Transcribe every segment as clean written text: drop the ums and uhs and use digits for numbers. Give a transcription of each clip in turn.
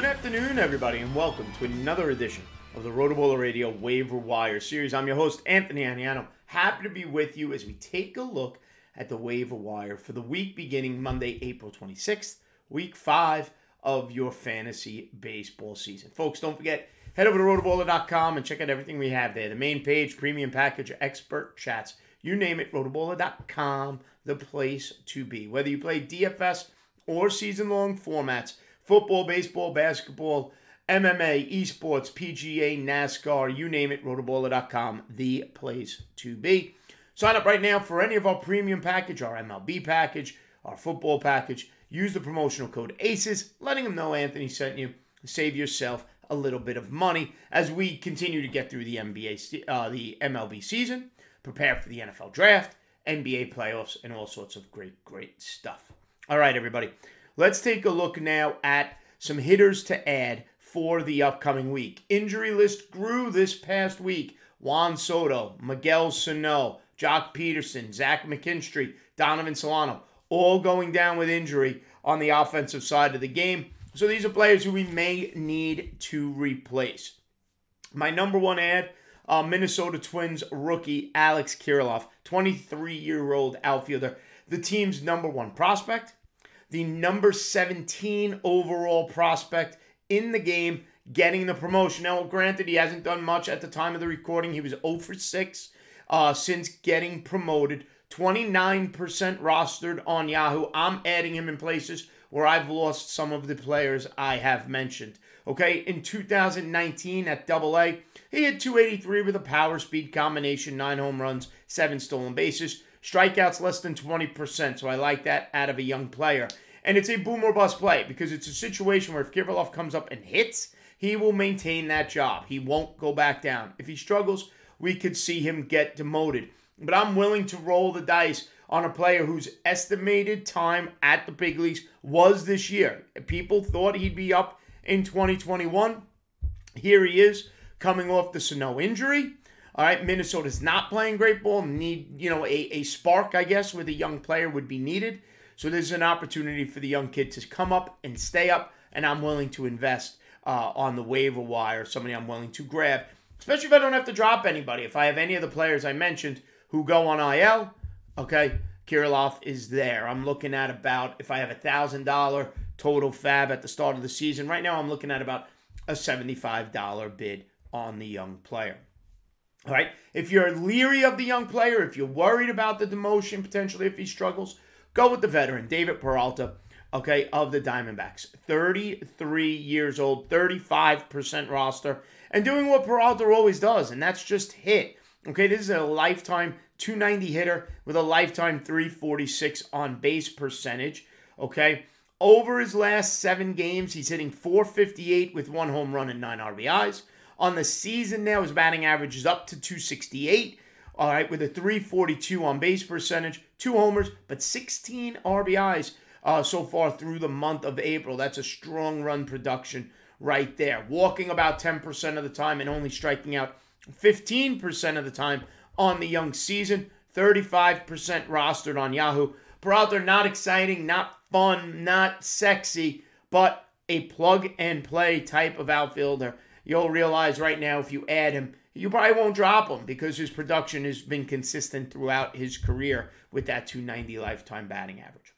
Good afternoon, everybody, and welcome to another edition of the RotoBaller Radio Waiver Wire series. I'm your host, Anthony Aniano. Happy to be with you as we take a look at the waiver wire for the week beginning Monday, April 26th, week 5 of your fantasy baseball season. Folks, don't forget, head over to rotoballer.com and check out everything we have there. The main page, premium package, expert chats, you name it, rotoballer.com, the place to be. Whether you play DFS or season-long formats, football, baseball, basketball, MMA, esports, PGA, NASCAR, you name it, rotoballer.com, the place to be. Sign up right now for any of our premium package, our MLB package, our football package. Use the promotional code ACES, letting them know Anthony sent you. Save yourself a little bit of money as we continue to get through the the MLB season, prepare for the NFL draft, NBA playoffs, and all sorts of great stuff. All right, everybody. Let's take a look now at some hitters to add for the upcoming week. Injury list grew this past week. Juan Soto, Miguel Sano, Jock Peterson, Zach McKinstry, Donovan Solano, all going down with injury on the offensive side of the game. So these are players who we may need to replace. My number one ad, Minnesota Twins rookie Alex Kirilloff, 23-year-old outfielder, the team's number one prospect, the number 17 overall prospect in the game, getting the promotion. Now, granted, he hasn't done much at the time of the recording. He was 0 for 6 since getting promoted. 29% rostered on Yahoo. I'm adding him in places where I've lost some of the players I have mentioned. Okay, in 2019 at AA, he had 283 with a power speed combination, 9 home runs, 7 stolen bases. Strikeouts less than 20%, so I like that out of a young player. And it's a boom or bust play because it's a situation where if Kirilloff comes up and hits, he will maintain that job. He won't go back down. If he struggles, we could see him get demoted. But I'm willing to roll the dice on a player whose estimated time at the big leagues was this year. People thought he'd be up in 2021. Here he is, coming off the Sano injury. All right, Minnesota's not playing great ball. Need, a spark, I guess, with a young player would be needed. So there's an opportunity for the young kid to come up and stay up, and I'm willing to invest on the waiver wire, somebody I'm willing to grab, especially if I don't have to drop anybody. If I have any of the players I mentioned who go on IL, okay, Kirilloff is there. I'm looking at about, if I have $1,000 total fab at the start of the season, right now I'm looking at about a $75 bid on the young player. All right, if you're leery of the young player, if you're worried about the demotion potentially if he struggles, go with the veteran, David Peralta, okay, of the Diamondbacks. 33 years old, 35% roster, and doing what Peralta always does, and that's just hit. Okay, this is a lifetime 290 hitter with a lifetime 346 on base percentage, okay? Over his last 7 games, he's hitting .458 with 1 home run and 9 RBIs. On the season now, his batting average is up to .268, all right, with a 342 on base percentage, 2 homers, but 16 RBIs so far through the month of April. That's a strong run production right there. Walking about 10% of the time and only striking out 15% of the time on the young season. 35% rostered on Yahoo. Peralta, not exciting, not fun, not sexy, but a plug-and-play type of outfielder. You'll realize right now if you add him, you probably won't drop him because his production has been consistent throughout his career with that 290 lifetime batting average.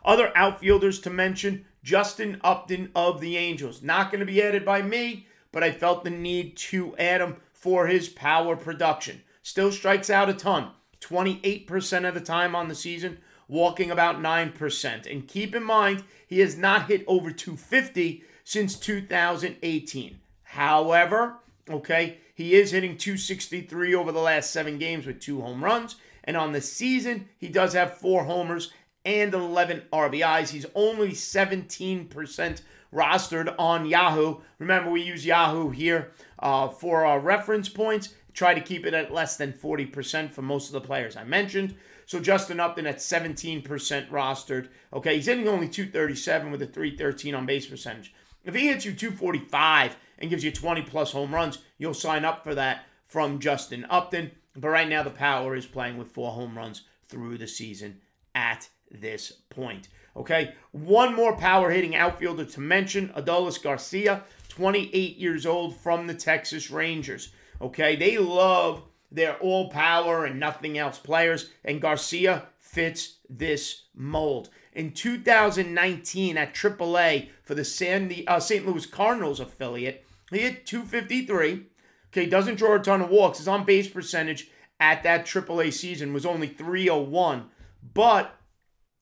Other outfielders to mention, Justin Upton of the Angels. Not going to be added by me, but I felt the need to add him for his power production. Still strikes out a ton, 28% of the time on the season, walking about 9%. And keep in mind, he has not hit over 250 since 2018. However, okay, he is hitting .263 over the last 7 games with 2 home runs. And on the season, he does have 4 homers and 11 RBIs. He's only 17% rostered on Yahoo. Remember, we use Yahoo here for our reference points. Try to keep it at less than 40% for most of the players I mentioned. So Justin Upton at 17% rostered. Okay, he's hitting only .237 with a 313 on base percentage. If he hits you .245 and gives you 20-plus home runs, you'll sign up for that from Justin Upton. But right now, the power is playing with 4 home runs through the season at this point. Okay, one more power hitting outfielder to mention, Adolis Garcia, 28 years old, from the Texas Rangers. Okay, they love their all power and nothing else players, and Garcia fits this mold. In 2019 at AAA for the St. Louis Cardinals affiliate, he hit .253. Okay, doesn't draw a ton of walks. His on-base percentage at that AAA season was only .301, but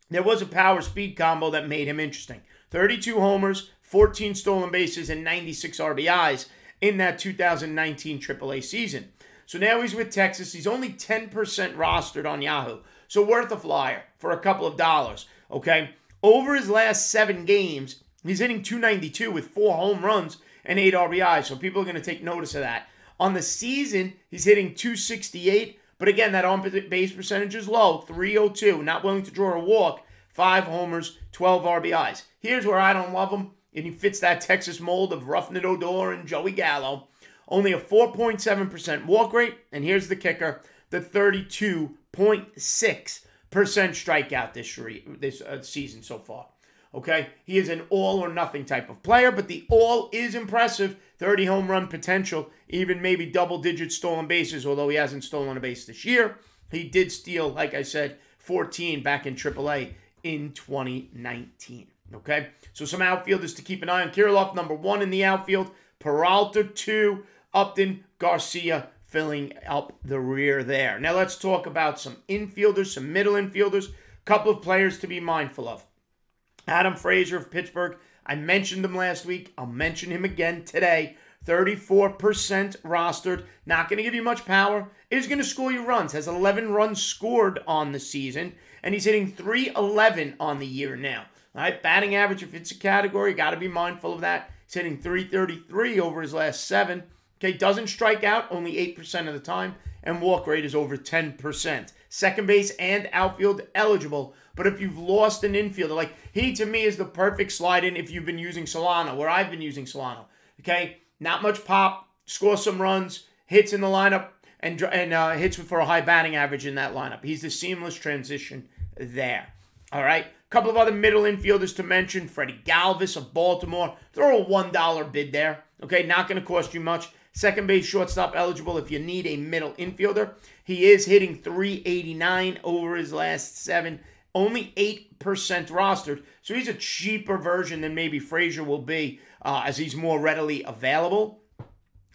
there was a power-speed combo that made him interesting. 32 homers, 14 stolen bases, and 96 RBIs in that 2019 AAA season. So now he's with Texas. He's only 10% rostered on Yahoo, so worth a flyer for a couple of dollars. Okay, over his last 7 games, he's hitting .292 with 4 home runs and 8 RBIs, so people are going to take notice of that. On the season, he's hitting .268, but again, that on-base percentage is low, .302, not willing to draw a walk, 5 homers, 12 RBIs. Here's where I don't love him, and he fits that Texas mold of Roughneck Odor and Joey Gallo. Only a 4.7% walk rate, and here's the kicker, the 32.6% strikeout this season so far. Okay, he is an all or nothing type of player, but the all is impressive. 30 home run potential, even maybe double-digit stolen bases, although he hasn't stolen a base this year. He did steal, like I said, 14 back in AAA in 2019. Okay, so some outfielders to keep an eye on. Kirilloff, number 1 in the outfield. Peralta, 2. Upton, Garcia filling up the rear there. Now let's talk about some infielders, some middle infielders. Couple of players to be mindful of. Adam Frazier of Pittsburgh. I mentioned him last week. I'll mention him again today. 34% rostered. Not going to give you much power. Is going to score you runs. Has 11 runs scored on the season. And he's hitting .311 on the year now. All right, batting average, if it's a category, got to be mindful of that. He's hitting .333 over his last 7. Okay, doesn't strike out only 8% of the time, and walk rate is over 10%. Second base and outfield eligible, but if you've lost an infielder, like he to me is the perfect slide in if you've been using Solano, where I've been using Solano. Okay, not much pop, score some runs, hits in the lineup, and hits for a high batting average in that lineup. He's the seamless transition there. All right, a couple of other middle infielders to mention. Freddy Galvis of Baltimore. Throw a $1 bid there. Okay, not going to cost you much. Second base, shortstop eligible if you need a middle infielder. He is hitting .389 over his last 7. Only 8% rostered. So he's a cheaper version than maybe Frazier will be as he's more readily available.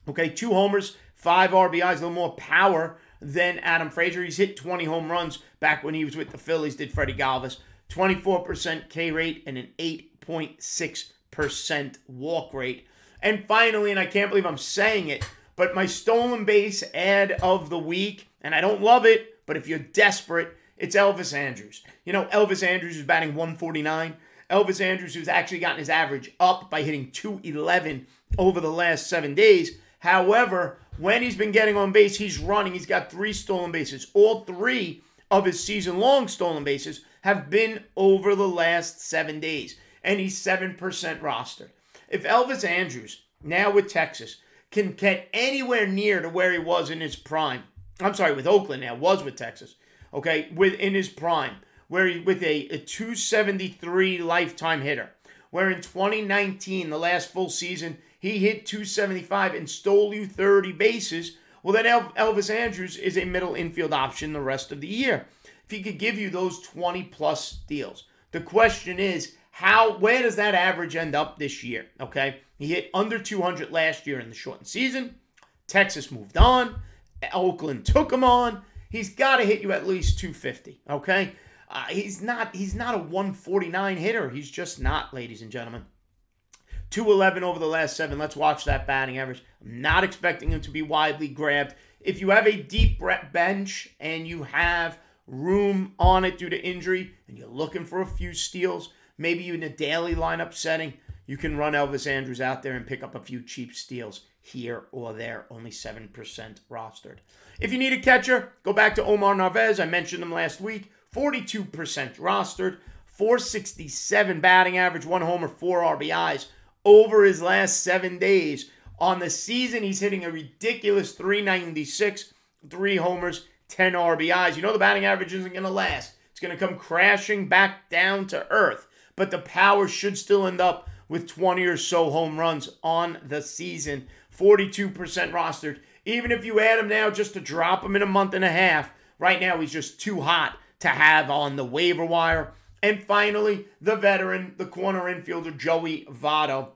Okay, 2 homers, 5 RBIs, a little more power than Adam Frazier. He's hit 20 home runs back when he was with the Phillies, did Freddy Galvis. 24% K rate and an 8.6% walk rate. And finally, and I can't believe I'm saying it, but my stolen base ad of the week, and I don't love it, but if you're desperate, it's Elvis Andrus. You know, Elvis Andrus is batting .149. Elvis Andrus has actually gotten his average up by hitting .211 over the last 7 days. However, when he's been getting on base, he's running. He's got 3 stolen bases. All 3 of his season-long stolen bases have been over the last 7 days, and he's 7% rostered. If Elvis Andrus, now with Texas, can get anywhere near to where he was in his prime, I'm sorry, with Oakland now, was with Texas, okay, in his prime, where he with a 273 lifetime hitter, where in 2019, the last full season, he hit .275 and stole you 30 bases, well, then Elvis Andrus is a middle infield option the rest of the year. If he could give you those 20-plus deals. The question is, where does that average end up this year? Okay, he hit under 200 last year in the shortened season. Texas moved on. Oakland took him on. He's got to hit you at least 250. Okay, he's not a 149 hitter. He's just not, ladies and gentlemen. 211 over the last 7. Let's watch that batting average. I'm not expecting him to be widely grabbed. If you have a deep bench and you have room on it due to injury and you're looking for a few steals, maybe in a daily lineup setting, you can run Elvis Andrus out there and pick up a few cheap steals here or there, only 7% rostered. If you need a catcher, go back to Omar Narvaez. I mentioned him last week. 42% rostered, 467 batting average, 1 homer, 4 RBIs over his last 7 days. On the season, he's hitting a ridiculous .396, 3 homers, 10 RBIs. You know the batting average isn't going to last. It's going to come crashing back down to earth. But the power should still end up with 20 or so home runs on the season. 42% rostered. Even if you add him now just to drop him in a month and a half, right now he's just too hot to have on the waiver wire. And finally, the veteran, the corner infielder, Joey Votto.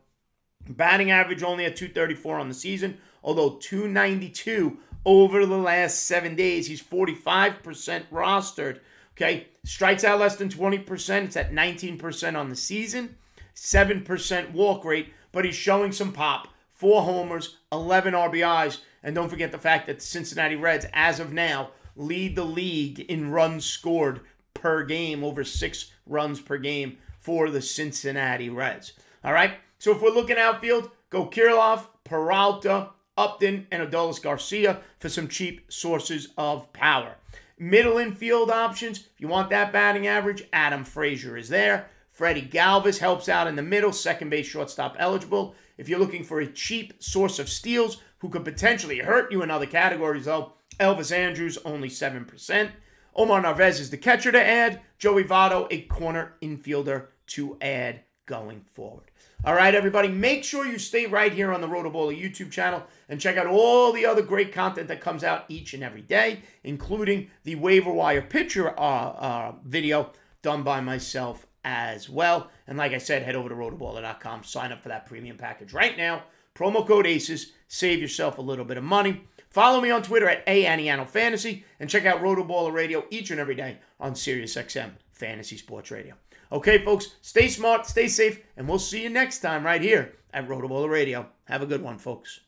Batting average only at 234 on the season, although 292 over the last 7 days. He's 45% rostered. Okay, strikes out less than 20%. It's at 19% on the season. 7% walk rate, but he's showing some pop. 4 homers, 11 RBIs, and don't forget the fact that the Cincinnati Reds, as of now, lead the league in runs scored per game, over 6 runs per game for the Cincinnati Reds. All right, so if we're looking outfield, go Kirilloff, Peralta, Upton, and Adolis Garcia for some cheap sources of power. Middle infield options, if you want that batting average, Frazier is there. Freddy Galvis helps out in the middle, second base, shortstop eligible. If you're looking for a cheap source of steals who could potentially hurt you in other categories, though, Elvis Andrus, only 7%. Omar Narvaez is the catcher to add. Joey Votto, a corner infielder to add going forward. All right, everybody, make sure you stay right here on the RotoBaller YouTube channel and check out all the other great content that comes out each and every day, including the waiver wire pitcher video done by myself as well. And like I said, head over to rotoballer.com, sign up for that premium package right now. Promo code ACES, save yourself a little bit of money. Follow me on Twitter at Aniano Fantasy, and check out RotoBaller Radio each and every day on SiriusXM Fantasy Sports Radio. Okay, folks, stay smart, stay safe, and we'll see you next time right here at RotoBaller Radio. Have a good one, folks.